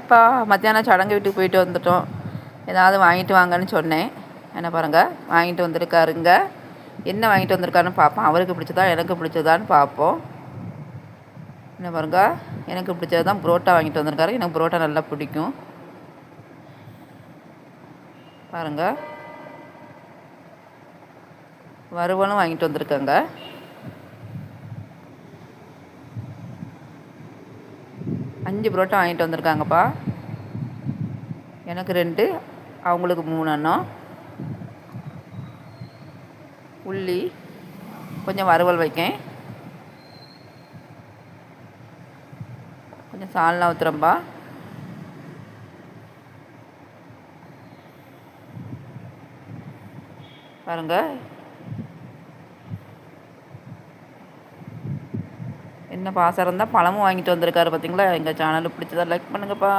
இப்போ மத்தியானம் சடங்கு வீட்டுக்கு போயிட்டு வந்துட்டோம். ஏதாவது வாங்கிட்டு வாங்கன்னு சொன்னேன். என்ன பாருங்கள், வாங்கிட்டு வந்திருக்காருங்க. என்ன வாங்கிட்டு வந்திருக்காருன்னு பார்ப்போம். அவருக்கு பிடிச்சதா எனக்கு பிடிச்சதான்னு பார்ப்போம். என்ன பாருங்க, எனக்கு பிடிச்சது தான் புரோட்டா வாங்கிட்டு வந்திருக்காரு. எனக்கு புரோட்டா நல்லா பிடிக்கும். பாருங்கள், வறுவலும் வாங்கிட்டு வந்திருக்காங்க. அஞ்சு புரோட்டா வாங்கிட்டு வந்திருக்காங்கப்பா. எனக்கு 2, அவங்களுக்கு 3 அண்ணம். உள்ளி கொஞ்சம் வறுவல் வைக்கேன். கொஞ்சம் சால்னா ஊற்றுறம்பா. பாருங்கள், என்ன பாசம் இருந்தால் பழமும் வாங்கிட்டு வந்திருக்காரு. பார்த்தீங்களா? எங்கள் சேனலுக்கு பிடிச்சதா லைக் பண்ணுங்கப்பா.